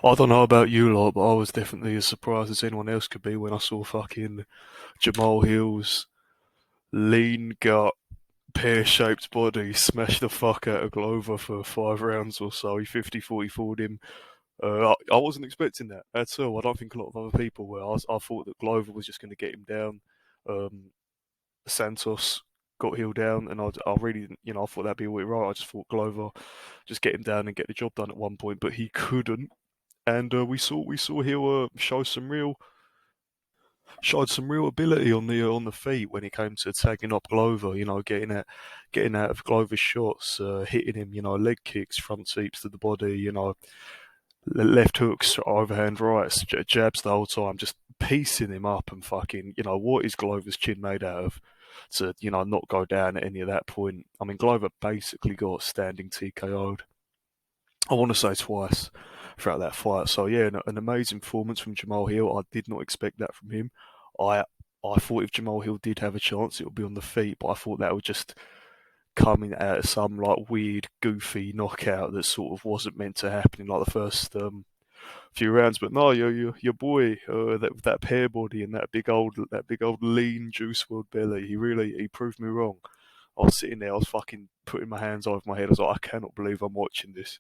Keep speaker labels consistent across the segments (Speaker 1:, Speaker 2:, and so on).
Speaker 1: I don't know about you lot, but I was definitely as surprised as anyone else could be when I saw fucking Jamal Hill's lean gut, pear-shaped body smash the fuck out of Glover for 5 rounds or so. He 50-40 forward him. I wasn't expecting that at all. I don't think a lot of other people were. I thought that Glover was just going to get him down. Um, Santos got Hill down, and I really didn't, I thought that'd be all right. I just thought Glover just get him down and get the job done at one point, but he couldn't. And we saw Hill showed some real ability on the feet when it came to tagging up Glover. Getting out of Glover's shots, hitting him. Leg kicks, front sweeps to the body. Left hooks, overhand rights, jabs the whole time, just piecing him up and fucking. What is Glover's chin made out of? To not go down at any of that point. I mean, Glover basically got standing TKO'd. I want to say twice throughout that fight. So yeah, an amazing performance from Jamal Hill. I did not expect that from him. I I thought if Jamal Hill did have a chance, it would be on the feet, but I thought that would just come in out of some like weird, goofy knockout that sort of wasn't meant to happen in like the first few rounds. But no, your boy, that pear body and that big old lean juice world belly, he proved me wrong. I was sitting there, I was fucking putting my hands over my head. I was like, I cannot believe I'm watching this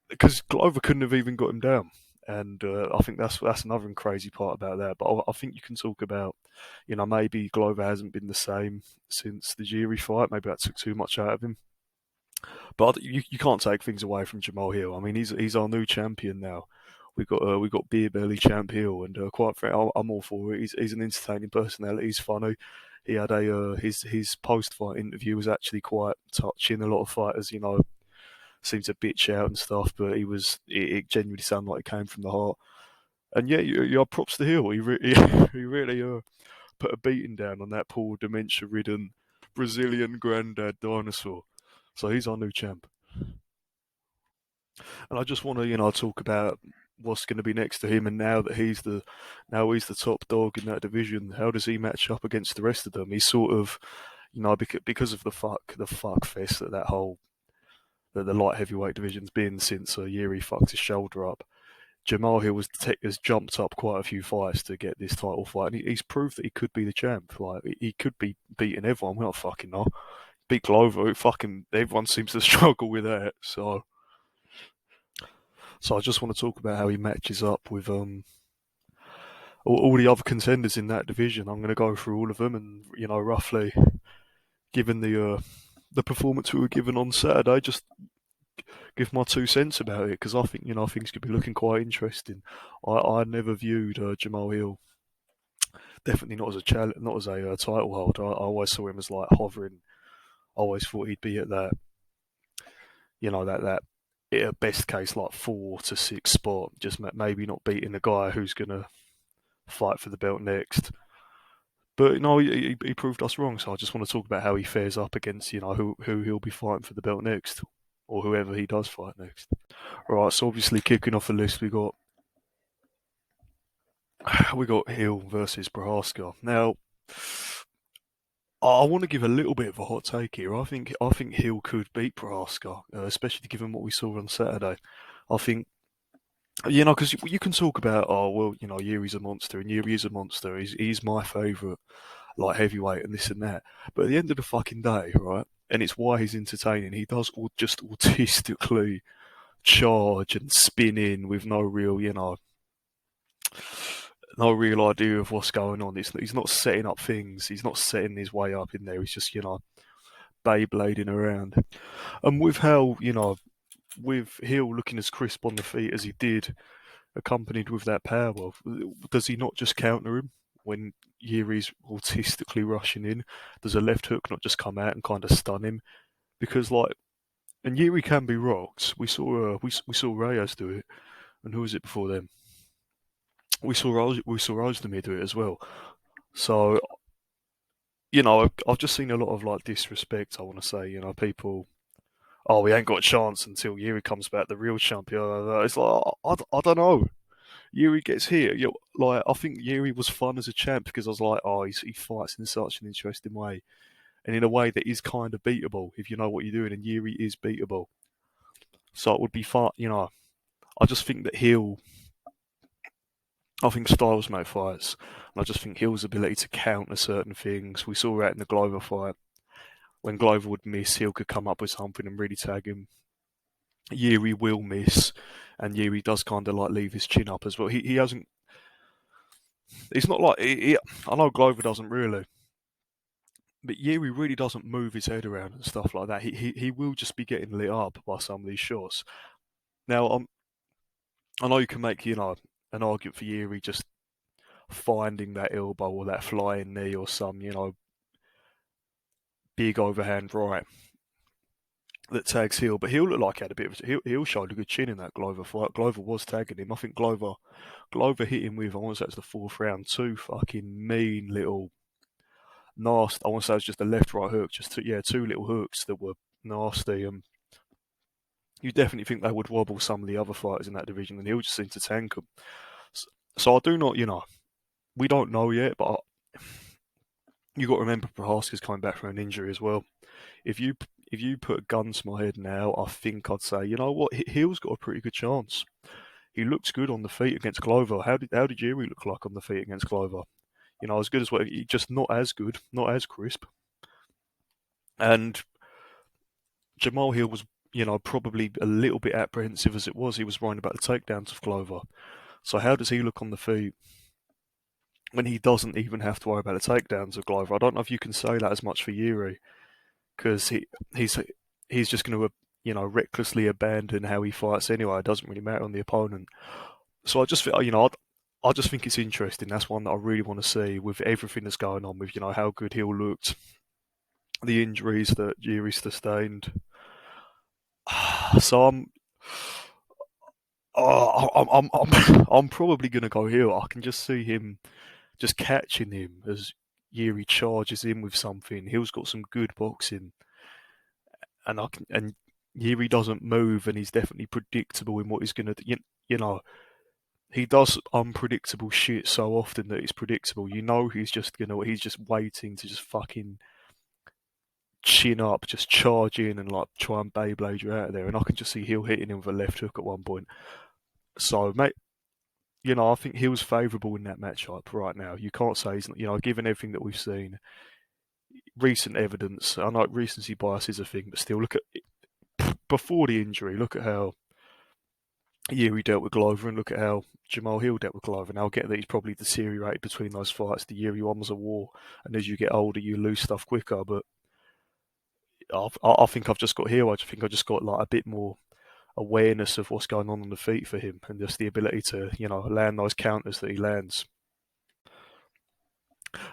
Speaker 1: because Glover couldn't have even got him down. And I think that's another crazy part about that. But I think you can talk about, maybe Glover hasn't been the same since the Jiri fight. Maybe that took too much out of him. But you can't take things away from Jamal Hill. I mean, he's our new champion now. We got beer belly champ Hill, and quite frankly, I'm all for it. He's an entertaining personality. He's funny. He had his post fight interview was actually quite touching. A lot of fighters, seemed to bitch out and stuff, but it genuinely sounded like it came from the heart. And yeah, you props to Hill. He really put a beating down on that poor dementia-ridden Brazilian granddad dinosaur. So he's our new champ. And I just want to, talk about what's going to be next to him. And now he's the top dog in that division. How does he match up against the rest of them? He's sort of, because of the fuck fest that whole the light heavyweight division's been since Jiri fucked his shoulder up. Jamal Hill has jumped up quite a few fights to get this title fight, and he's proved that he could be the champ. Like he could be beating everyone. We don't fucking know. Beat Glover, fucking everyone seems to struggle with that. So I just want to talk about how he matches up with all the other contenders in that division. I'm going to go through all of them, and roughly given the performance we were given on Saturday, just give my 2 cents about it because I think things could be looking quite interesting. I never viewed Jamal Hill definitely not as a not as a title holder. I always saw him as like hovering. I always thought he'd be at that that at best case like 4 to 6 spot, just maybe not beating the guy who's gonna fight for the belt next. But no, he proved us wrong. So I just want to talk about how he fares up against who he'll be fighting for the belt next, or whoever he does fight next. Right, so obviously kicking off the list, we got Hill versus Prochazka. Now, I want to give a little bit of a hot take here. I think Hill could beat Prochazka, especially given what we saw on Saturday. I think because you can talk about well, Yuri's a monster and Yuri is a monster. He's my favourite like heavyweight and this and that. But at the end of the fucking day, right? And it's why he's entertaining. He does all just autistically charge and spin in with no real idea of what's going on. He's not setting up things. He's not setting his way up in there. He's just Beyblading around. And with how with Hill looking as crisp on the feet as he did, accompanied with that power, does he not just counter him when Yuri's autistically rushing in? Does a left hook not just come out and kind of stun him? Because and Yuri can be rocked. We saw Reyes do it, and who was it before them? We saw Ozdemir do it as well. So I've just seen a lot of like disrespect. I want to say, people. Oh, we ain't got a chance until Yuri comes back, the real champion. It's like I don't know. Yuri gets here. Like I think Yuri was fun as a champ because I was like, oh, he fights in such an interesting way, and in a way that is kind of beatable if you know what you're doing. And Yuri is beatable, so it would be fun. I just think that I think styles make fights, and I just think Hill's ability to counter certain things. We saw that in the Glover fight. When Glover would miss, Hill could come up with something and really tag him. Jiri will miss, and Jiri does kind of like leave his chin up as well. He hasn't. It's not like I know Glover doesn't really, but Jiri really doesn't move his head around and stuff like that. He will just be getting lit up by some of these shots. Now I know you can make an argument for Jiri just finding that elbow or that flying knee or some big overhand right that tags Hill, but Hill looked like he had a bit of Hill showed a good chin in that Glover fight. Glover was tagging him. I think Glover hit him with, I want to say it's the fourth round, two fucking mean little nasty. I want to say it was just a left right hook, just two little hooks that were nasty. You definitely think they would wobble some of the other fighters in that division, and Hill just seemed to tank them. So I do not, we don't know yet, but you got to remember Prochazka's coming back from an injury as well. If you put a gun to my head now, I think I'd say, you know what, Hill's got a pretty good chance. He looks good on the feet against Glover. How did Jiri look like on the feet against Glover? As good as what, just not as good, not as crisp. And Jahmal Hill was, probably a little bit apprehensive as it was. He was worrying about the takedowns of Glover. So how does he look on the feet when he doesn't even have to worry about the takedowns of Glover? I don't know if you can say that as much for Jiri, because he's just going to recklessly abandon how he fights anyway. It doesn't really matter on the opponent. So I just feel, I just think it's interesting. That's one that I really want to see with everything that's going on with how good Hill looked, the injuries that Jiri sustained. So I'm probably going to go Hill. I can just see him just catching him as Jiri charges in with something. Hill's got some good boxing, and Jiri doesn't move, and he's definitely predictable in what he's going to do. He does unpredictable shit so often that it's predictable. He's just waiting to just fucking chin up, just charge in and like try and Beyblade you out of there. And I can just see Hill hitting him with a left hook at one point. So, mate, I think Hill's favourable in that matchup right now. You can't say he's not, given everything that we've seen, recent evidence. I know recency bias is a thing, but still, look at before the injury. Look at how Jiri dealt with Glover, and look at how Jahmal Hill dealt with Glover. And I'll get that he's probably deteriorated between those fights. The Jiri one was a war, and as you get older, you lose stuff quicker. But I think I've just got Hill. I think I just got like a bit more awareness of what's going on the feet for him, and just the ability to land those counters that he lands.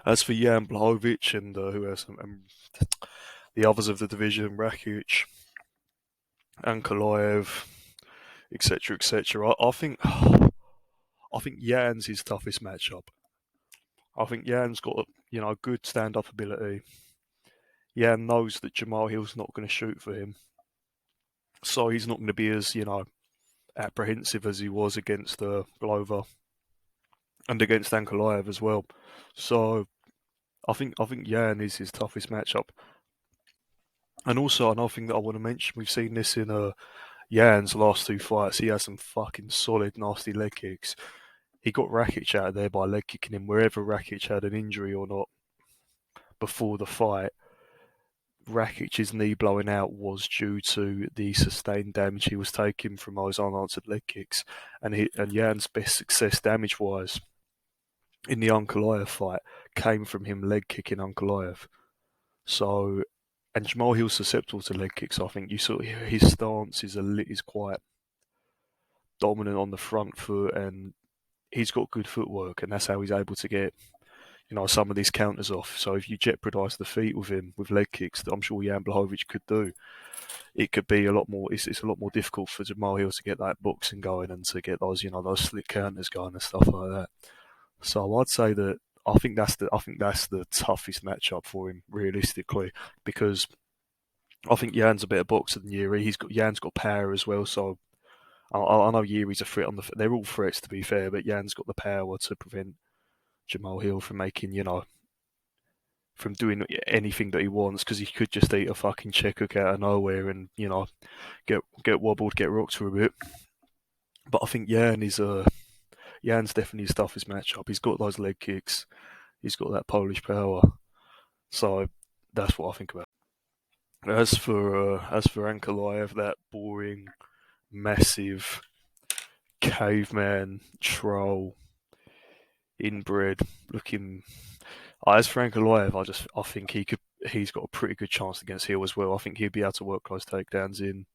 Speaker 1: As for Jan Blachowicz and who else, the others of the division, Rakic, Ankalaev, etc., etc. I think Jan's his toughest matchup. I think Jan's got good stand-up ability. Jan knows that Jahmal Hill's not going to shoot for him, so he's not going to be as apprehensive as he was against Glover and against Ankalaev as well. So I think Jan is his toughest matchup. And also another thing that I want to mention, we've seen this in Jan's last two fights. He has some fucking solid, nasty leg kicks. He got Rakic out of there by leg kicking him wherever Rakic had an injury or not before the fight. Rakic's knee blowing out was due to the sustained damage he was taking from those unanswered leg kicks, and Jan's best success damage-wise in the Ankalaev fight came from him leg kicking Ankalaev. So, and Jahmal Hill's susceptible to leg kicks. I think you saw his stance is quite dominant on the front foot, and he's got good footwork, and that's how he's able to get some of these counters off. So if you jeopardise the feet with him with leg kicks, that I'm sure Jan Blachowicz could do, it could be a lot more. It's a lot more difficult for Jahmal Hill to get that boxing going and to get those those slick counters going and stuff like that. So I'd say that I think that's the toughest matchup for him realistically, because I think Jan's a better boxer than Jiri. Jan's got power as well, so I know Jiri's a threat on the. They're all threats to be fair, but Jan's got the power to prevent Jahmal Hill from making, from doing anything that he wants, because he could just eat a fucking check hook out of nowhere and, get wobbled, get rocked for a bit. But I think Jan's definitely his toughest matchup. He's got those leg kicks. He's got that Polish power. So that's what I think about. As for Ankalaev, that boring, massive caveman troll, inbred looking. As for Ankalaev, I think he's got a pretty good chance against Hill as well. I think he'd be able to work close takedowns in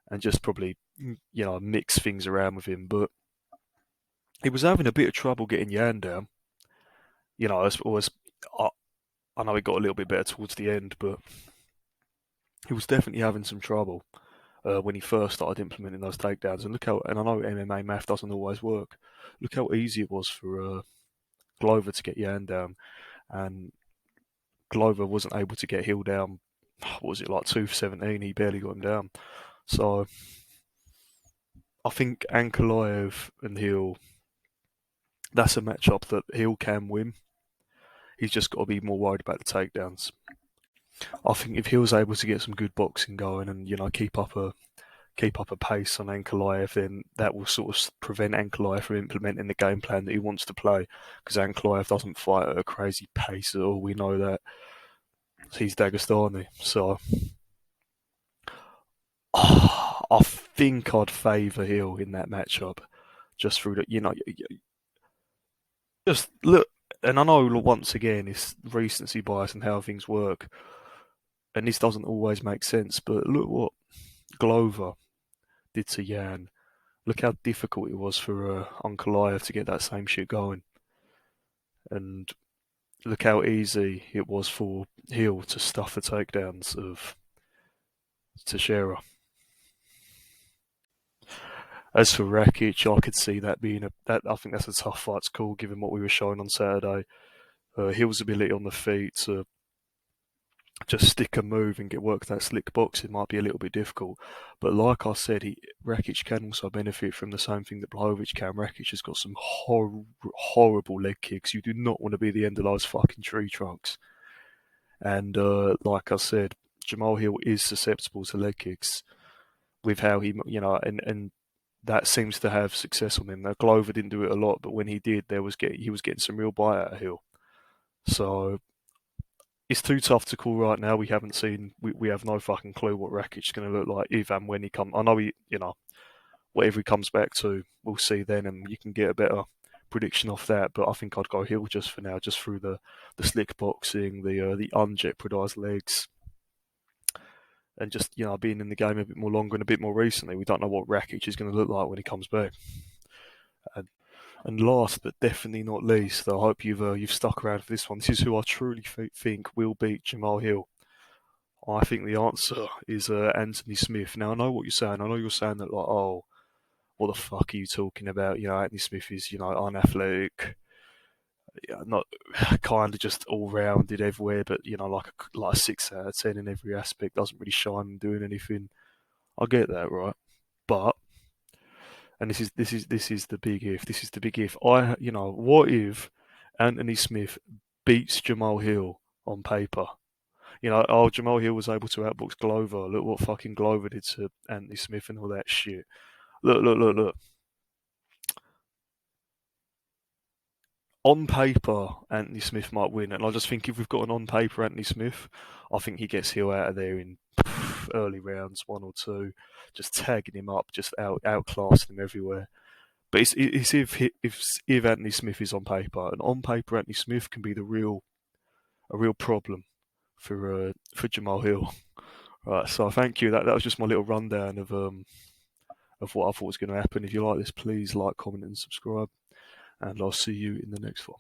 Speaker 1: and just probably mix things around with him. But he was having a bit of trouble getting Yan down. As I, I know he got a little bit better towards the end, but he was definitely having some trouble when he first started implementing those takedowns. And I know MMA math doesn't always work. Look how easy it was for Glover to get Yan down, and Glover wasn't able to get Hill down. What was it, like 2 for 17? He barely got him down. So I think Ankalaev and Hill, that's a matchup that Hill can win. He's just got to be more worried about the takedowns. I think if Hill's able to get some good boxing going and keep up a pace on Ankalaev, then that will sort of prevent Ankalaev from implementing the game plan that he wants to play. Because Ankalaev doesn't fight at a crazy pace at all. We know that he's Dagestani. So I think I'd favour Hill in that matchup, just through just look. And I know once again it's recency bias and how things work, and this doesn't always make sense. But look what Glover did to Yan. Look how difficult it was for Ankalaev to get that same shit going, and look how easy it was for Hill to stuff the takedowns of Teixeira. As for Rakic, I could see that being that. I think that's a tough fight to call, given what we were showing on Saturday. Hill's ability on the feet to just stick a move and get work that slick boxing might be a little bit difficult. But like I said, Rakic can also benefit from the same thing that Blachowicz can. Rakic has got some horrible leg kicks. You do not want to be the end of those fucking tree trunks. And like I said, Jahmal Hill is susceptible to leg kicks with how and that seems to have success on him. Now Glover didn't do it a lot, but when he did, he was getting some real bite out of Hill. So it's too tough to call right now. We haven't seen. We have no fucking clue what Rakic's going to look like if and when he comes. I know whatever he comes back to, we'll see then, and you can get a better prediction off that. But I think I'd go Hill just for now, just through the slick boxing, the unjeopardized legs, and just being in the game a bit more longer and a bit more recently. We don't know what Rakic is going to look like when he comes back. And last but definitely not least, I hope you've stuck around for this one. This is who I truly think will beat Jahmal Hill. I think the answer is Anthony Smith. Now I know what you're saying. I know you're saying that like, oh, what the fuck are you talking about? Anthony Smith is unathletic, not kind of just all rounded everywhere, but like a 6 out of 10 in every aspect. Doesn't really shine and doing anything. I get that, right? But and this is the big if. This is the big if. What if Anthony Smith beats Jahmal Hill on paper? Jahmal Hill was able to outbox Glover. Look what fucking Glover did to Anthony Smith and all that shit. Look. On paper, Anthony Smith might win, and I just think if we've got an on paper Anthony Smith, I think he gets Hill out of there in early rounds, 1 or 2, just tagging him up, just outclassing him everywhere. But it's if Anthony Smith is on paper, and on paper Anthony Smith can be a real problem for Jahmal Hill. Right, so thank you. That was just my little rundown of what I thought was going to happen. If you like this, please like, comment, and subscribe, and I'll see you in the next one.